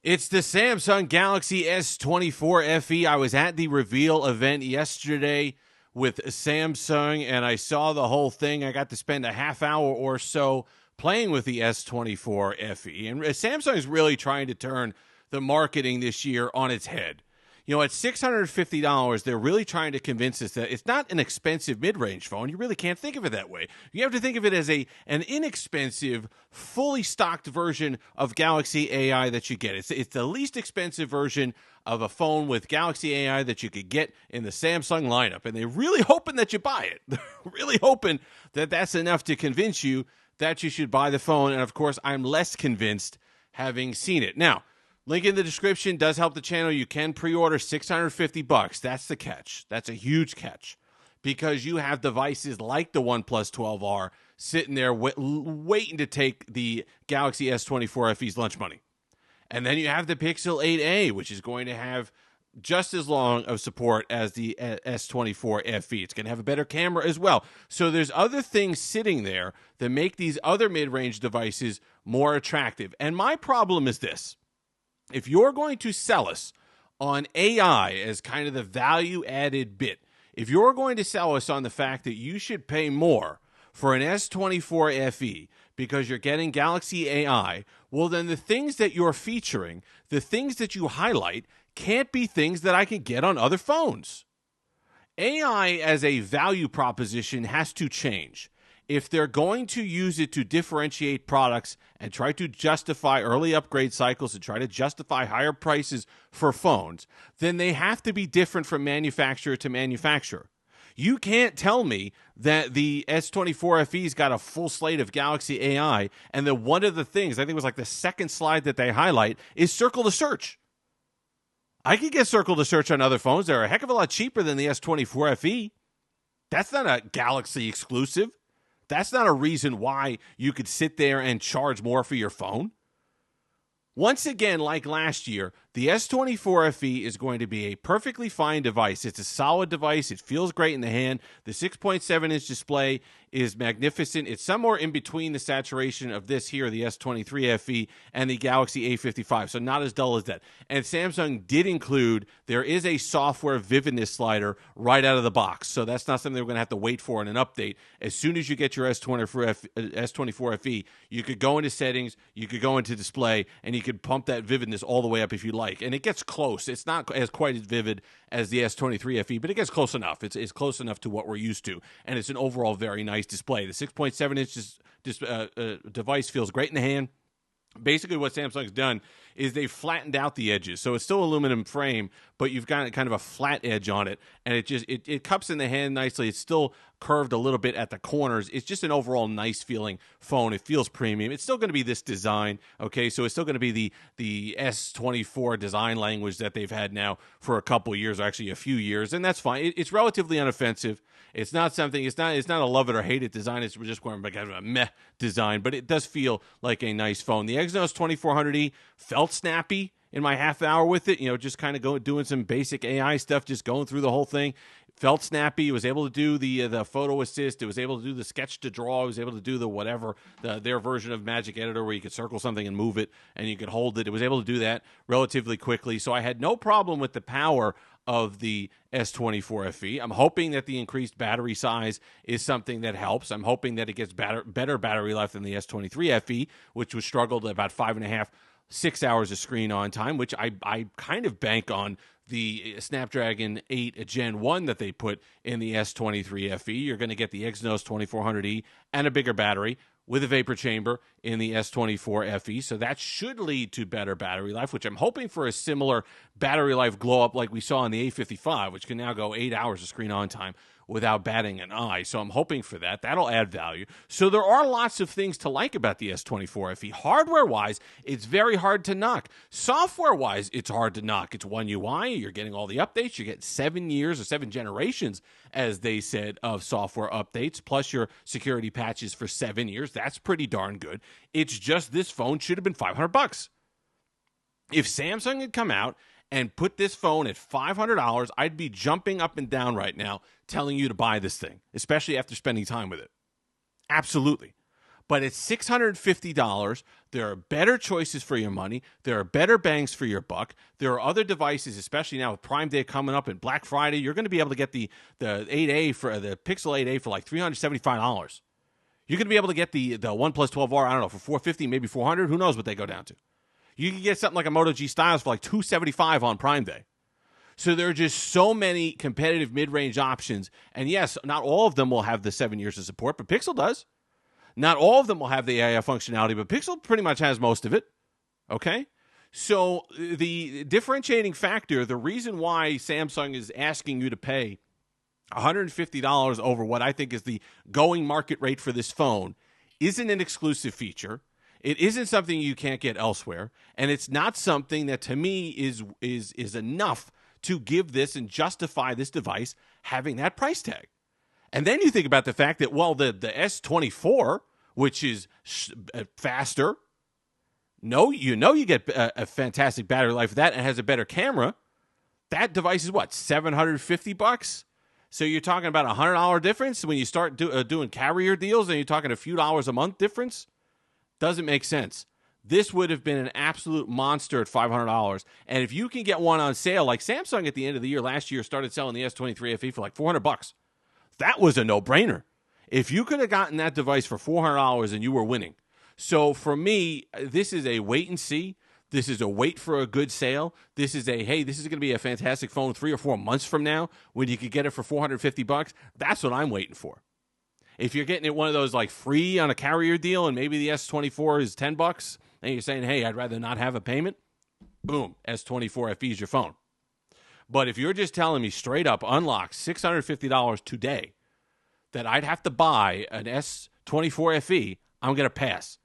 It's the Samsung Galaxy S24 FE. I was at the reveal event yesterday with Samsung, and I saw the whole thing. I got to spend a half hour or so playing with the S24 FE. And Samsung is really trying to turn the marketing this year on its head. You know, at $650, they're really trying to convince us that it's not an expensive mid-range phone. You really can't think of it that way. You have to think of it as an inexpensive, fully stocked version of Galaxy AI that you get. It's the least expensive version of a phone with Galaxy AI that you could get in the Samsung lineup. And they're really hoping that you buy it. They're really hoping that that's enough to convince you that you should buy the phone. And, of course, I'm less convinced having seen it. Now, link in the description does help the channel. You can pre-order $650. That's the catch. That's a huge catch because you have devices like the OnePlus 12R sitting there waiting to take the Galaxy S24 FE's lunch money. And then you have the Pixel 8a, which is going to have just as long of support as the S24 FE. It's going to have a better camera as well. So there's other things sitting there that make these other mid-range devices more attractive. And my problem is this. If you're going to sell us on AI as kind of the value-added bit, if you're going to sell us on the fact that you should pay more for an S24 FE because you're getting Galaxy AI, well, then the things that you're featuring, the things that you highlight, can't be things that I can get on other phones. AI as a value proposition has to change. If they're going to use it to differentiate products and try to justify early upgrade cycles and try to justify higher prices for phones, then they have to be different from manufacturer to manufacturer. You can't tell me that the S24 FE's got a full slate of Galaxy AI and that one of the things, I think it was like the second slide that they highlight, is Circle to Search. I could get Circle to Search on other phones. They're a heck of a lot cheaper than the S24 FE. That's not a Galaxy exclusive. That's not a reason why you could sit there and charge more for your phone. Once again, like last year, the S24 FE is going to be a perfectly fine device. It's a solid device. It feels great in the hand. The 6.7-inch display is magnificent. It's somewhere in between the saturation of this here, the S23 FE, and the Galaxy A55, so not as dull as that. And Samsung did include, there is a software vividness slider right out of the box, so that's not something we're going to have to wait for in an update. As soon as you get your S24 FE, you could go into settings, you could go into display, and you could pump that vividness all the way up if you like. And it gets close. It's not as quite as vivid as the S23 FE, but it gets close enough. It's close enough to what we're used to. And it's an overall very nice display. The 6.7-inch device feels great in the hand. Basically, what Samsung's done is they've flattened out the edges. So it's still aluminum frame, but you've got kind of a flat edge on it. And it cups in the hand nicely. It's still curved a little bit at the corners. It's just an overall nice feeling phone. It feels premium. It's still going to be this design, okay? So it's still going to be the S24 design language that they've had now for a couple years, or actually a few years, and that's fine. It's relatively inoffensive. It's not something, it's not a love it or hate it design. It's just going to be kind of a meh design, but it does feel like a nice phone. The Exynos 2400E felt snappy in my half hour with it, just kind of doing some basic AI stuff, just going through the whole thing. Felt snappy. It was able to do the photo assist. It was able to do the sketch to draw. It was able to do the whatever, their version of Magic Editor where you could circle something and move it and you could hold it. It was able to do that relatively quickly. So I had no problem with the power of the S24 FE. I'm hoping that the increased battery size is something that helps. I'm hoping that it gets better battery life than the S23 FE, which was struggled at about 5.5-6 hours of screen on time, which I kind of bank on the Snapdragon 8 Gen 1 that they put in the S23 FE. You're going to get the Exynos 2400E and a bigger battery with a vapor chamber in the S24 FE. So that should lead to better battery life, which I'm hoping for a similar battery life glow up like we saw in the A55, which can now go 8 hours of screen on time without batting an eye. So I'm hoping for that. That'll add value. So there are lots of things to like about the S24 FE. Hardware-wise, it's very hard to knock. Software-wise, it's hard to knock. It's One UI. You're getting all the updates. You get 7 years or 7 generations, as they said, of software updates, plus your security patches for 7 years. That's pretty darn good. It's just this phone should have been $500. If Samsung had come out and put this phone at $500, I'd be jumping up and down right now telling you to buy this thing, especially after spending time with it. Absolutely. But at $650, there are better choices for your money. There are better bangs for your buck. There are other devices, especially now with Prime Day coming up and Black Friday. You're going to be able to get the 8A for the Pixel 8A for like $375. You're going to be able to get the OnePlus 12R, I don't know, for $450, maybe $400. Who knows what they go down to? You can get something like a Moto G Styles for like $275 on Prime Day. So there are just so many competitive mid-range options. And yes, not all of them will have the 7 years of support, but Pixel does. Not all of them will have the AI functionality, but Pixel pretty much has most of it. Okay? So the differentiating factor, the reason why Samsung is asking you to pay $150 over what I think is the going market rate for this phone isn't an exclusive feature. It isn't something you can't get elsewhere, and it's not something that to me is enough to give this and justify this device having that price tag. And then you think about the fact that, well, the S24, which is faster, you get a fantastic battery life with that and has a better camera. That device is what, $750? So you're talking about a $100 difference when you start doing carrier deals, and you're talking a few dollars a month difference? Doesn't make sense. This would have been an absolute monster at $500. And if you can get one on sale, like Samsung at the end of the year last year started selling the S23 FE for like $400. That was a no-brainer. If you could have gotten that device for $400 and you were winning. So for me, this is a wait and see. This is a wait for a good sale. This is hey, this is going to be a fantastic phone 3 or 4 months from now when you could get it for $450. That's what I'm waiting for. If you're getting it one of those like free on a carrier deal and maybe the S24 is $10 and you're saying, hey, I'd rather not have a payment, boom, S24 FE is your phone. But if you're just telling me straight up unlock $650 today that I'd have to buy an S24 FE, I'm going to pass.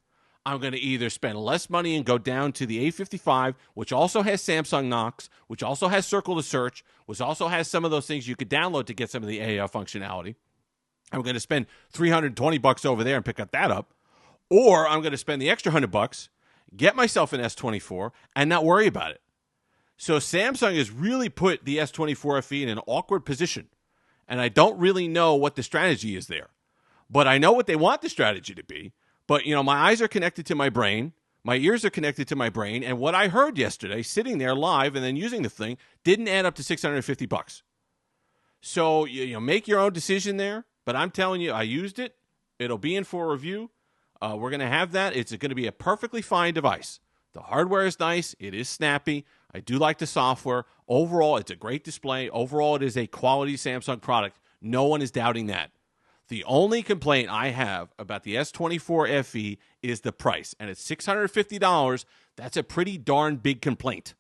I'm going to either spend less money and go down to the A55, which also has Samsung Knox, which also has Circle to Search, which also has some of those things you could download to get some of the AI functionality. I'm going to spend $320 over there and pick that up. Or I'm going to spend the extra $100, get myself an S24, and not worry about it. So Samsung has really put the S24 FE in an awkward position. And I don't really know what the strategy is there. But I know what they want the strategy to be. But, my eyes are connected to my brain. My ears are connected to my brain. And what I heard yesterday, sitting there live and then using the thing, didn't add up to $650. So, make your own decision there. But I'm telling you, I used it. It'll be in for review. We're going to have that. It's going to be a perfectly fine device. The hardware is nice. It is snappy. I do like the software. Overall, it's a great display. Overall, it is a quality Samsung product. No one is doubting that. The only complaint I have about the S24 FE is the price. And at $650, that's a pretty darn big complaint.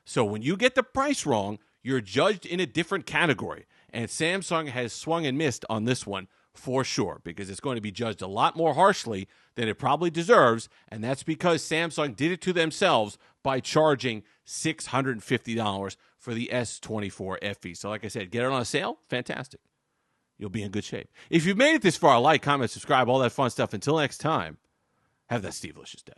So when you get the price wrong, you're judged in a different category. And Samsung has swung and missed on this one for sure, because it's going to be judged a lot more harshly than it probably deserves. And that's because Samsung did it to themselves by charging $650 for the S24 FE. So like I said, get it on a sale, fantastic. You'll be in good shape. If you've made it this far, like, comment, subscribe, all that fun stuff. Until next time, have that Steve-licious day.